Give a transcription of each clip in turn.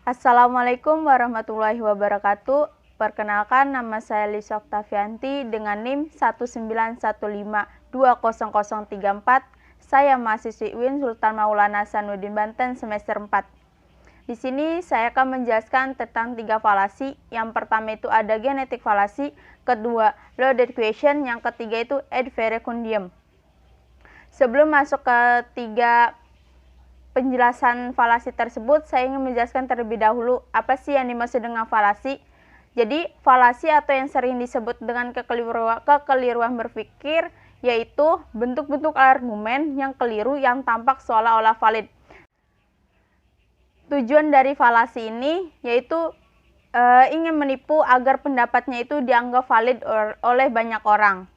Assalamualaikum warahmatullahi wabarakatuh. Perkenalkan, nama saya Lisa Oktavianti dengan NIM 191520034. Saya mahasiswi UIN Sultan Maulana Hasanuddin Banten semester 4. Di sini saya akan menjelaskan tentang 3 falasi. Yang pertama itu ada genetik falasi, kedua loaded question, yang ketiga itu ad verecundium. Sebelum masuk ke 3 penjelasan falasi tersebut, saya ingin menjelaskan terlebih dahulu apa sih yang dimaksud dengan falasi. Jadi, falasi atau yang sering disebut dengan kekeliruan berpikir, yaitu bentuk-bentuk argumen yang keliru yang tampak seolah-olah valid. Tujuan dari falasi ini yaitu ingin menipu agar pendapatnya itu dianggap valid oleh banyak orang.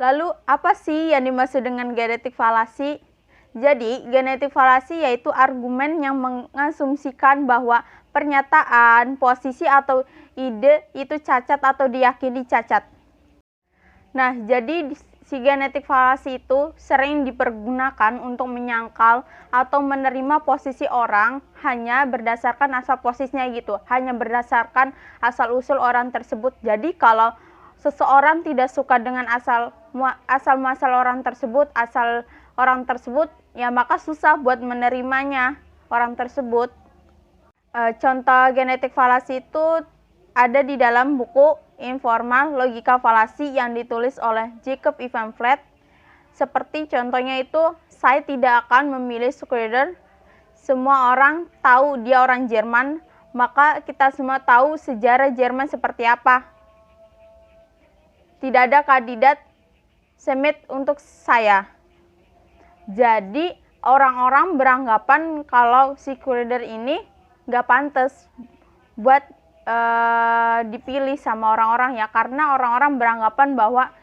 Lalu, apa sih yang dimaksud dengan genetik falasi? Jadi, genetik falasi yaitu argumen yang mengasumsikan bahwa pernyataan, posisi, atau ide itu cacat atau diyakini cacat. Nah, jadi si genetik falasi itu sering dipergunakan untuk menyangkal atau menerima posisi orang hanya berdasarkan asal posisinya gitu, hanya berdasarkan asal-usul orang tersebut. Jadi, kalau seseorang tidak suka dengan asal muasal orang tersebut, ya maka susah buat menerimanya orang tersebut. Contoh genetik falasi itu ada di dalam buku Informal Logika Falasi yang ditulis oleh Jacob Ivan Flat. Seperti contohnya itu, saya tidak akan memilih Schrödinger. Semua orang tahu dia orang Jerman, maka kita semua tahu sejarah Jerman seperti apa. Tidak ada kandidat Semit untuk saya. Jadi orang-orang beranggapan kalau si Schrödinger ini nggak pantas buat dipilih sama orang-orang ya, karena orang-orang beranggapan bahwa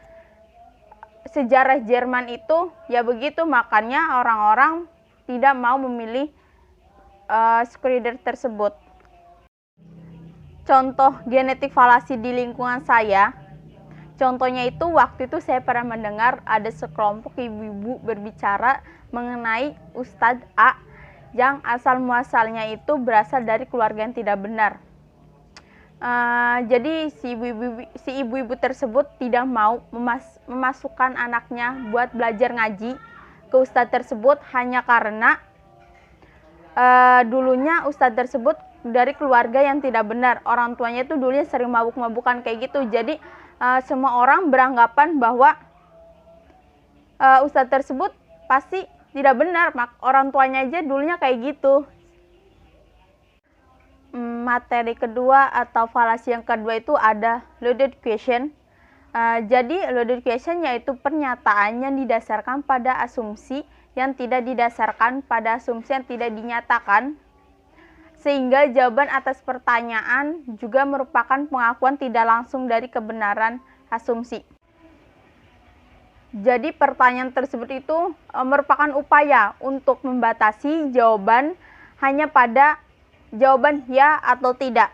sejarah Jerman itu ya begitu, makanya orang-orang tidak mau memilih Schrödinger tersebut. Contoh genetik falasi di lingkungan saya, contohnya itu waktu itu saya pernah mendengar ada sekelompok ibu-ibu berbicara mengenai Ustadz A yang asal muasalnya itu berasal dari keluarga yang tidak benar. Jadi si ibu-ibu tersebut tidak mau memasukkan anaknya buat belajar ngaji ke ustadz tersebut hanya karena dulunya ustadz tersebut dari keluarga yang tidak benar. Orang tuanya itu dulunya sering mabuk-mabukan kayak gitu. Jadi semua orang beranggapan bahwa ustadz tersebut pasti tidak benar, orang tuanya aja dulunya kayak gitu. Materi kedua atau falasi yang kedua itu ada loaded question. Jadi loaded question yaitu pernyataan yang didasarkan pada asumsi yang tidak didasarkan pada asumsi yang tidak dinyatakan, sehingga jawaban atas pertanyaan juga merupakan pengakuan tidak langsung dari kebenaran asumsi. Jadi pertanyaan tersebut itu merupakan upaya untuk membatasi jawaban hanya pada jawaban ya atau tidak.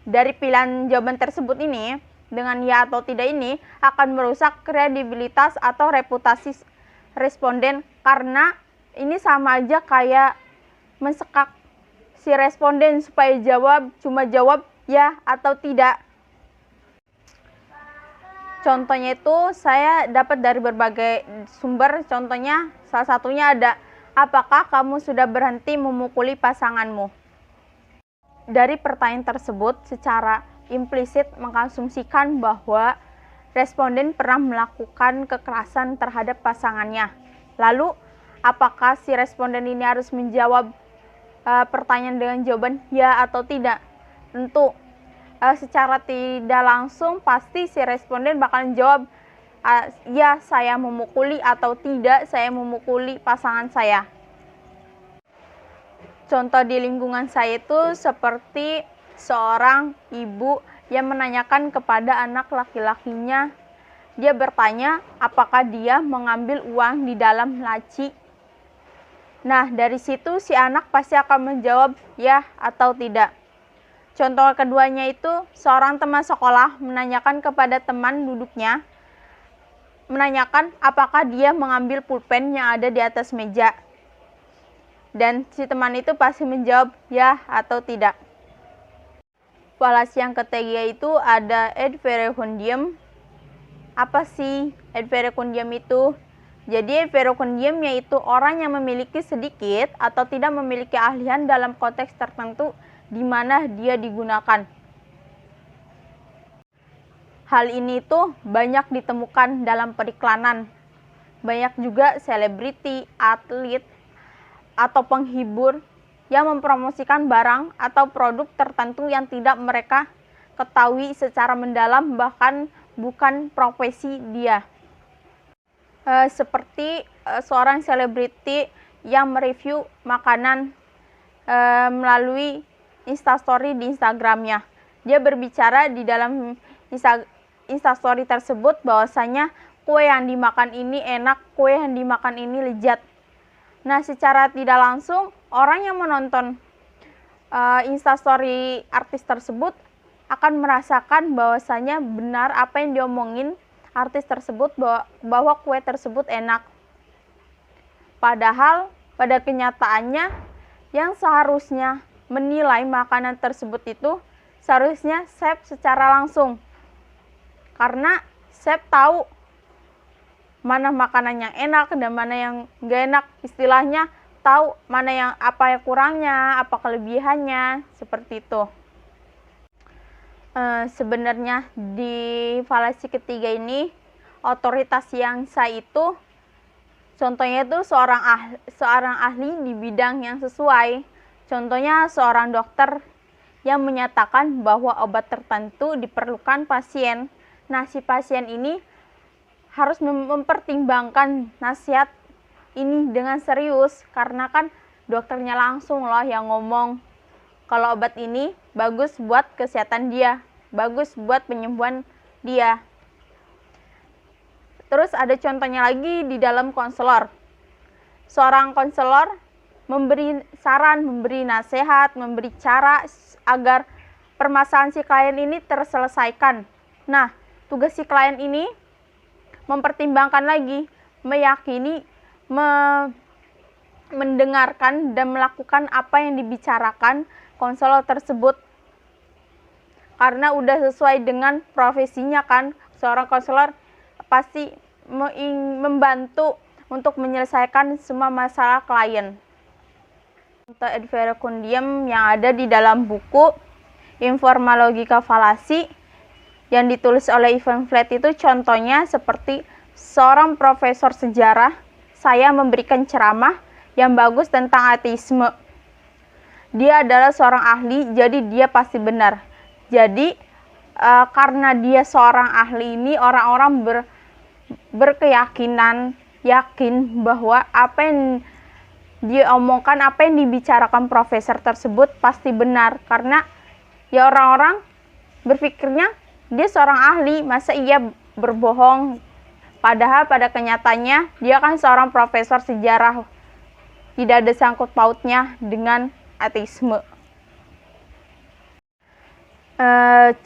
Dari pilihan jawaban tersebut ini, dengan ya atau tidak ini akan merusak kredibilitas atau reputasi responden, karena ini sama aja kayak mensekak si responden supaya cuma jawab ya atau tidak. Contohnya itu saya dapat dari berbagai sumber. Contohnya salah satunya ada, apakah kamu sudah berhenti memukuli pasanganmu? Dari pertanyaan tersebut secara implisit mengasumsikan bahwa responden pernah melakukan kekerasan terhadap pasangannya. Lalu, apakah si responden ini harus menjawab pertanyaan dengan jawaban ya atau tidak? Tentu secara tidak langsung pasti si responden bakal jawab ya saya memukuli, atau tidak saya memukuli pasangan saya. Contoh di lingkungan saya itu seperti seorang ibu yang menanyakan kepada anak laki-lakinya. Dia bertanya apakah dia mengambil uang di dalam laci. Nah, dari situ si anak pasti akan menjawab ya atau tidak. Contoh keduanya itu seorang teman sekolah menanyakan kepada teman duduknya, menanyakan apakah dia mengambil pulpen yang ada di atas meja. dan si teman itu pasti menjawab ya atau tidak. Falasi yang ketiga itu ada ad verecundiam. Apa sih ad verecundiam itu? Jadi ad verecundiam yaitu orang yang memiliki sedikit atau tidak memiliki keahlian dalam konteks tertentu di mana dia digunakan. Hal ini tuh banyak ditemukan dalam periklanan. Banyak juga selebriti, atlet, atau penghibur yang mempromosikan barang atau produk tertentu yang tidak mereka ketahui secara mendalam, bahkan bukan profesi dia. Seperti seorang selebriti yang mereview makanan melalui Instastory di Instagramnya. Dia berbicara di dalam Instastory tersebut bahwasanya kue yang dimakan ini enak, kue yang dimakan ini lezat. Nah, secara tidak langsung orang yang menonton Instastory artis tersebut akan merasakan bahwasanya benar apa yang diomongin artis tersebut, bahwa kue tersebut enak. Padahal pada kenyataannya yang seharusnya menilai makanan tersebut itu seharusnya chef secara langsung. Karena chef tahu mana makanan yang enak dan mana yang gak enak, istilahnya tahu mana yang apa yang kurangnya, apa kelebihannya, seperti itu. Sebenarnya di falasi ketiga ini otoritas yang sah itu contohnya itu seorang ahli di bidang yang sesuai. Contohnya seorang dokter yang menyatakan bahwa obat tertentu diperlukan pasien. Nah, si pasien ini harus mempertimbangkan nasihat ini dengan serius, karena kan dokternya langsung loh yang ngomong kalau obat ini bagus buat kesehatan dia, bagus buat penyembuhan dia. Terus ada contohnya lagi di dalam konselor. Seorang konselor memberi saran, memberi nasihat, memberi cara agar permasalahan si klien ini terselesaikan. Nah, tugas si klien ini mempertimbangkan lagi, meyakini, mendengarkan dan melakukan apa yang dibicarakan konselor tersebut. Karena udah sesuai dengan profesinya kan, seorang konselor pasti membantu untuk menyelesaikan semua masalah klien. Untuk ad verecundiam yang ada di dalam buku Informalogika Falasi yang ditulis oleh Ivan Flat itu contohnya seperti seorang profesor sejarah, saya memberikan ceramah yang bagus tentang ateisme. Dia adalah seorang ahli, jadi dia pasti benar. Jadi karena dia seorang ahli ini, orang-orang berkeyakinan, yakin bahwa apa yang dia omongkan, apa yang dibicarakan profesor tersebut pasti benar. Karena ya orang-orang berpikirnya dia seorang ahli, masa ia berbohong? Padahal pada kenyataannya dia kan seorang profesor sejarah, tidak ada sangkut pautnya dengan ateisme.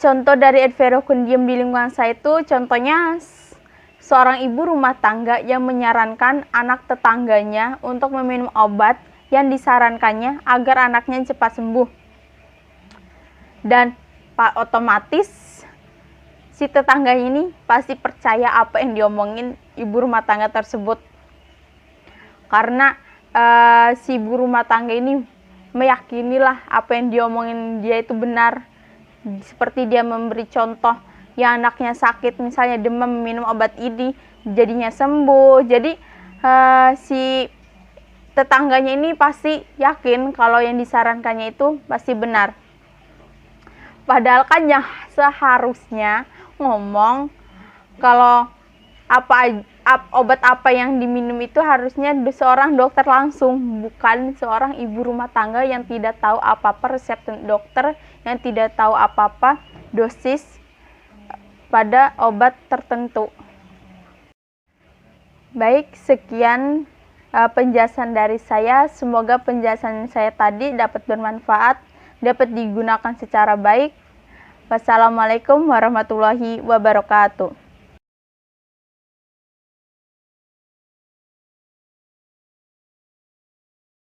Contoh dari ad verecundiam di lingkungan saya itu contohnya seorang ibu rumah tangga yang menyarankan anak tetangganya untuk meminum obat yang disarankannya agar anaknya cepat sembuh. Dan otomatis si tetangga ini pasti percaya apa yang diomongin ibu rumah tangga tersebut. Karena si ibu rumah tangga ini meyakinilah apa yang diomongin dia itu benar. Seperti dia memberi contoh, ya anaknya sakit misalnya demam, minum obat ini jadinya sembuh. Jadi si tetangganya ini pasti yakin kalau yang disarankannya itu pasti benar. Padahal kan yang seharusnya ngomong kalau obat apa yang diminum itu harusnya seorang dokter langsung, bukan seorang ibu rumah tangga yang tidak tahu apa-apa resep dokter, yang tidak tahu apa-apa dosis pada obat tertentu. Baik, sekian penjelasan dari saya. Semoga penjelasan saya tadi dapat bermanfaat, dapat digunakan secara baik. Wassalamualaikum warahmatullahi wabarakatuh.